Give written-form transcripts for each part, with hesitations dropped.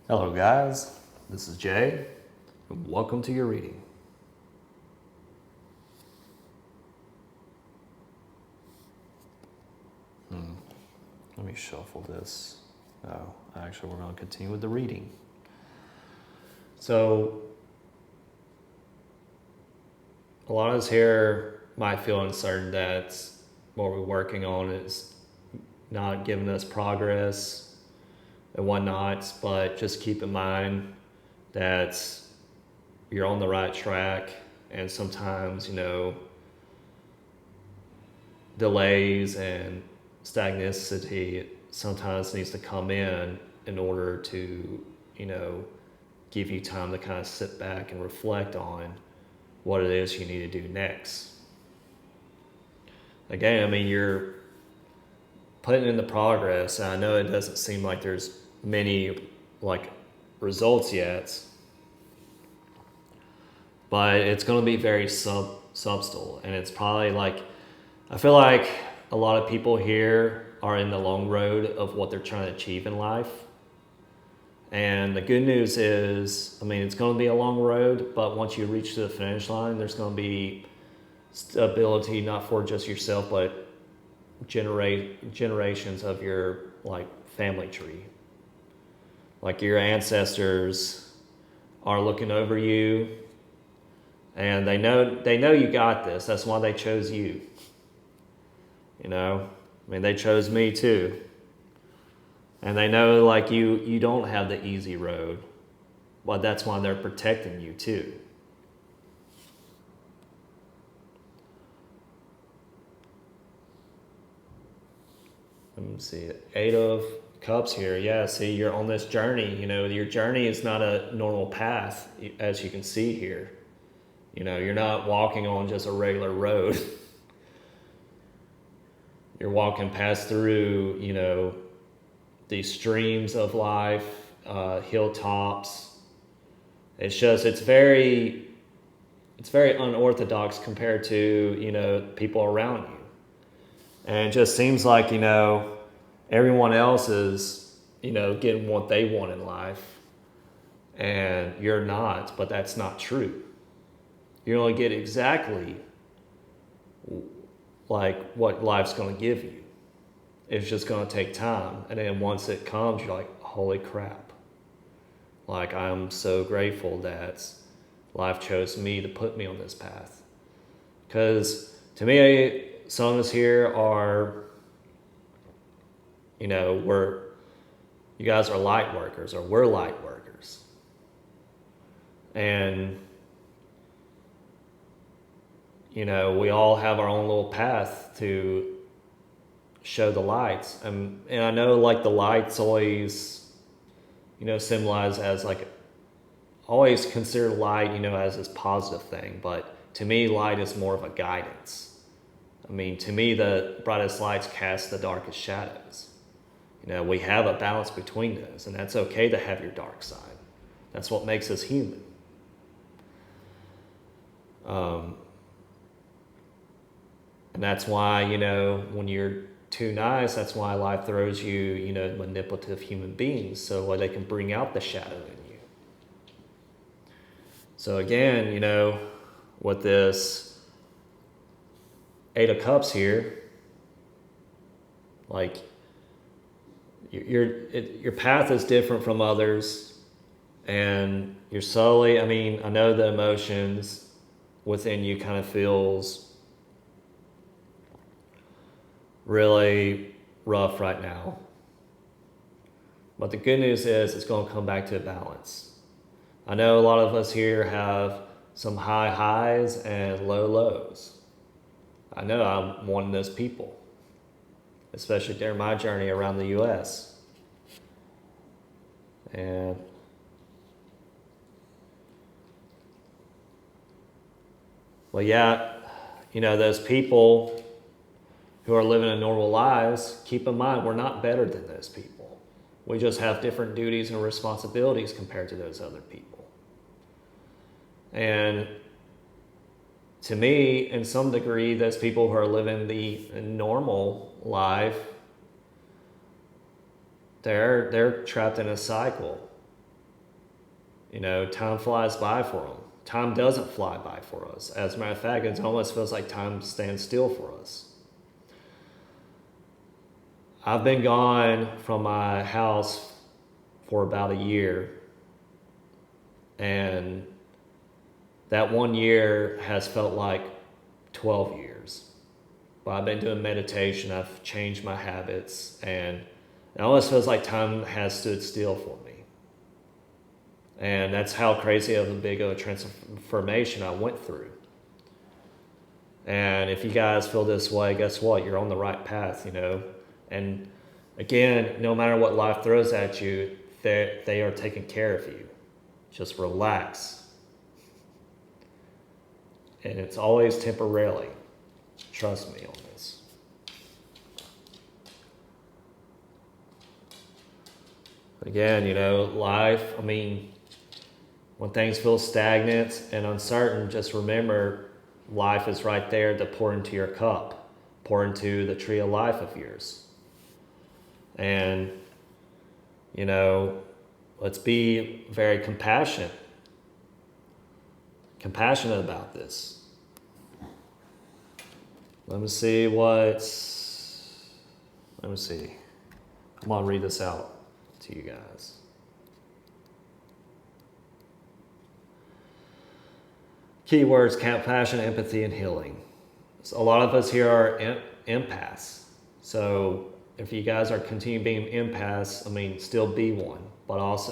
Hello guys, this is Jay, and welcome to your reading. Let me shuffle this. Oh, actually we're going to continue with the reading. So, a lot of us here might feel uncertain that what we're working on is not giving us progress and whatnot, but just keep in mind that you're on the right track, and sometimes, delays and stagnicity sometimes needs to come in order to, give you time to kind of sit back and reflect on what it is you need to do next. Again, you're putting in the progress, and I know it doesn't seem like there's many results yet, but it's going to be very subtle, and it's probably I feel like a lot of people here are in the long road of what they're trying to achieve in life. And the good news is, it's going to be a long road, but once you reach the finish line, there's going to be stability, not for just yourself, but generations of your family tree. Your ancestors are looking over you, and they know you got this. That's why they chose you. They chose me too. And they know you don't have the easy road, but that's why they're protecting you too. Let me see, 8 of Cups here. Yeah, see, you're on this journey. Your journey is not a normal path, as you can see here. You're not walking on just a regular road. You're walking past through, these streams of life, hilltops. It's very unorthodox compared to, people around you. And it just seems like, everyone else is, getting what they want in life, and you're not, but that's not true. You only get exactly what life's going to give you. It's just going to take time. And then once it comes, you're like, holy crap. I'm so grateful that life chose me to put me on this path. Because to me, some of us here are, you guys are light workers, or we're light workers. And we all have our own little path to show the lights. And I know the lights always, symbolize as always consider light, as this positive thing. But to me, light is more of a guidance. To me, the brightest lights cast the darkest shadows. We have a balance between those, and that's okay to have your dark side. That's what makes us human. And that's why, when you're too nice, that's why life throws you, manipulative human beings, so they can bring out the shadow in you. So again, with this 8 of Cups here, your path is different from others, and you're slowly, I know the emotions within you kind of feels really rough right now. But the good news is it's going to come back to a balance. I know a lot of us here have some high highs and low lows. I know I'm one of those people, especially during my journey around the U.S. Those people who are living in normal lives, keep in mind, we're not better than those people. We just have different duties and responsibilities compared to those other people. And to me, in some degree, those people who are living the normal life, they're trapped in a cycle. Time flies by for them. Time doesn't fly by for us. As a matter of fact, it almost feels like time stands still for us. I've been gone from my house for about a year, and that 1 year has felt like 12 years. But I've been doing meditation, I've changed my habits, and it almost feels like time has stood still for me. And that's how crazy of a big of a transformation I went through. And if you guys feel this way, guess what? You're on the right path, And again, no matter what life throws at you, they are taking care of you. Just relax. And it's always temporarily. Trust me on this. Again, life, when things feel stagnant and uncertain, just remember life is right there to pour into your cup, pour into the tree of life of yours. And, let's be very compassionate about this. Let me see. I'm going to read this out to you guys. Keywords: compassion, empathy, and healing. So a lot of us here are empaths. So if you guys are continuing being empaths, still be one. But also,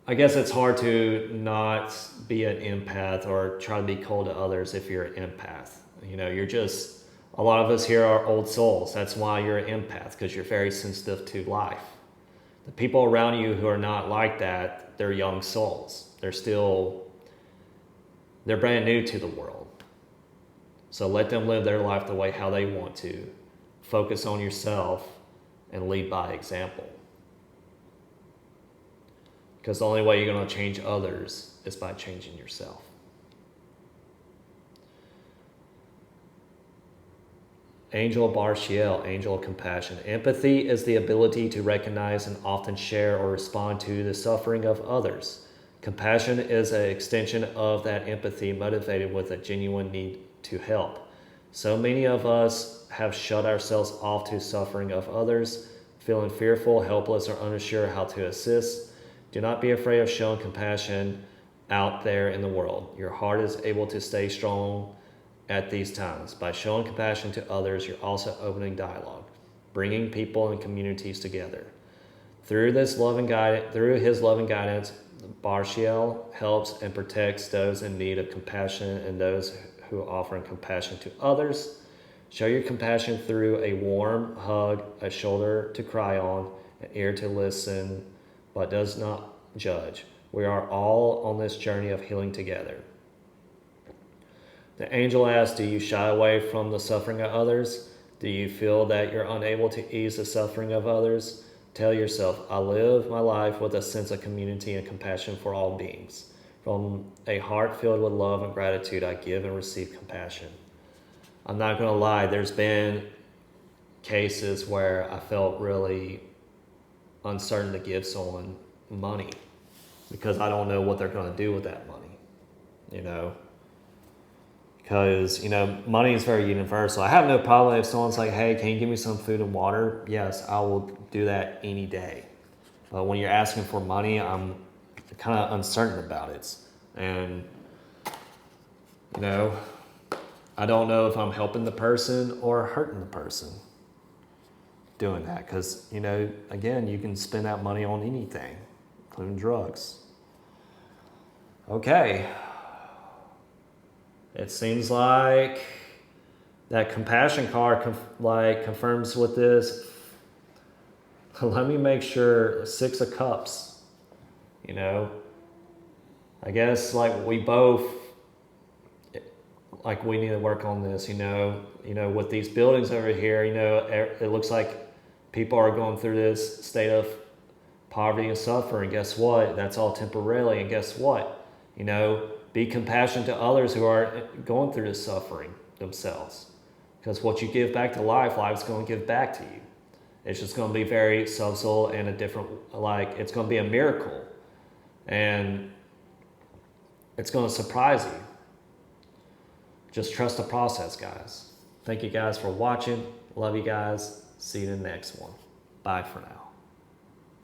I guess it's hard to not be an empath or try to be cold to others if you're an empath. A lot of us here are old souls. That's why you're an empath, because you're very sensitive to life. The people around you who are not like that, they're young souls. They're brand new to the world. So let them live their life the way how they want to. Focus on yourself and lead by example. Because the only way you're going to change others is by changing yourself. Angel Barshiel, angel of compassion. Empathy is the ability to recognize and often share or respond to the suffering of others. Compassion is an extension of that empathy, motivated with a genuine need to help. So many of us have shut ourselves off to suffering of others, feeling fearful, helpless, or unsure how to assist. Do not be afraid of showing compassion out there in the world. Your heart is able to stay strong at these times. By showing compassion to others, you're also opening dialogue, bringing people and communities together. Through his loving guidance, Barshiel helps and protects those in need of compassion and those who are offering compassion to others. Show your compassion through a warm hug, a shoulder to cry on, an ear to listen, but does not judge. We are all on this journey of healing together. The angel asks, do you shy away from the suffering of others? Do you feel that you're unable to ease the suffering of others? Tell yourself, I live my life with a sense of community and compassion for all beings. From a heart filled with love and gratitude, I give and receive compassion. I'm not going to lie, there's been cases where I felt really uncertain to give someone money because I don't know what they're going to do with that money, because money is very universal. I have no problem if someone's like, hey, can you give me some food and water? Yes, I will do that any day. But when you're asking for money, I'm kind of uncertain about it. And I don't know if I'm helping the person or hurting the person doing that, because again, you can spend that money on anything, including drugs. Okay, it seems like that compassion card confirms with this. Let me make sure. 6 of Cups. I guess we both we need to work on this. With these buildings over here. It looks like people are going through this state of poverty and suffering. Guess what? That's all temporarily. And guess what? Be compassionate to others who are going through this suffering themselves. Because what you give back to life, life's going to give back to you. It's just going to be very subtle and a different, it's going to be a miracle And it's going to surprise you. Just trust the process, guys. Thank you guys for watching. Love you guys. See you in the next one. Bye for now.